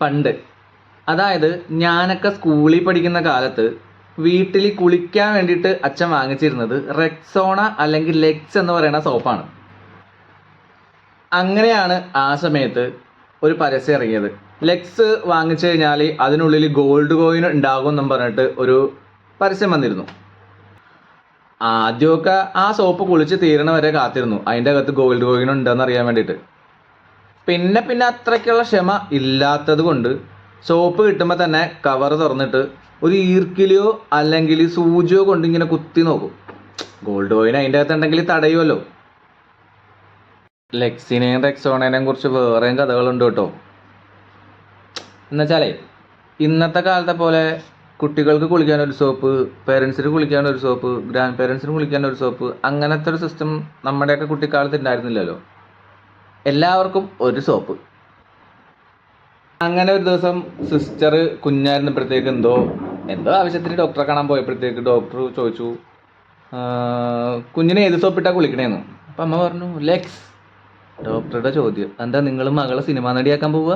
പണ്ട്, അതായത് ഞാനൊക്കെ സ്കൂളിൽ പഠിക്കുന്ന കാലത്ത് വീട്ടിൽ കുളിക്കാൻ വേണ്ടിയിട്ട് അച്ഛൻ വാങ്ങിച്ചിരുന്നത് റെക്സോണ അല്ലെങ്കിൽ ലെക്സ് എന്ന് പറയുന്ന സോപ്പാണ്. അങ്ങനെയാണ് ആ സമയത്ത് ഒരു പരസ്യം ഇറങ്ങിയത്. ലെക്സ് വാങ്ങിച്ചു കഴിഞ്ഞാൽ അതിനുള്ളിൽ ഗോൾഡ് കോയിൻ ഉണ്ടാകും എന്നും പറഞ്ഞിട്ട് ഒരു പരസ്യം വന്നിരുന്നു. ആദ്യമൊക്കെ ആ സോപ്പ് കുളിച്ച് തീരണ വരെ കാത്തിരുന്നു അതിൻ്റെ അകത്ത് ഗോൾഡ് കോയിൻ ഉണ്ടെന്ന് അറിയാൻ വേണ്ടിയിട്ട്. പിന്നെ അത്രയ്ക്കുള്ള ക്ഷമ ഇല്ലാത്തത് കൊണ്ട് സോപ്പ് കിട്ടുമ്പോൾ തന്നെ കവർ തുറന്നിട്ട് ഒരു ഈർക്കിലിയോ അല്ലെങ്കിൽ സൂചിയോ കൊണ്ട് ഇങ്ങനെ കുത്തി നോക്കും. ഗോൾഡ് കോയിൻ അതിൻ്റെ അകത്ത് ഉണ്ടെങ്കിൽ തടയുമല്ലോ. ലെക്സിനെയും റെക്സോണേനെയും കുറിച്ച് വേറെയും കഥകളുണ്ട് കേട്ടോ. എന്നുവെച്ചാലേ ഇന്നത്തെ കാലത്തെ പോലെ കുട്ടികൾക്ക് കുളിക്കാനൊരു സോപ്പ്, പേരൻസിന് കുളിക്കാനൊരു സോപ്പ്, ഗ്രാൻഡ് പേരൻസിന് കുളിക്കാനൊരു സോപ്പ്, അങ്ങനത്തെ ഒരു സിസ്റ്റം നമ്മുടെയൊക്കെ കുട്ടിക്കാലത്ത് ഉണ്ടായിരുന്നില്ലല്ലോ. എല്ലാവർക്കും ഒരു സോപ്പ്. അങ്ങനെ ഒരു ദിവസം സിസ്റ്റർ കുഞ്ഞായിരുന്നപ്പോഴത്തേക്ക് എന്തോ ആവശ്യത്തിന് ഡോക്ടറെ കാണാൻ പോയപ്പോഴത്തേക്ക് ഡോക്ടർ ചോദിച്ചു, കുഞ്ഞിനെ ഏത് സോപ്പിട്ടാ കുളിക്കണേന്ന്. അപ്പം അമ്മ പറഞ്ഞു ലെക്സ്. ഡോക്ടറുടെ ചോദ്യം, എന്താ നിങ്ങൾ മകളെ സിനിമ നടിയാക്കാൻ പോവുക?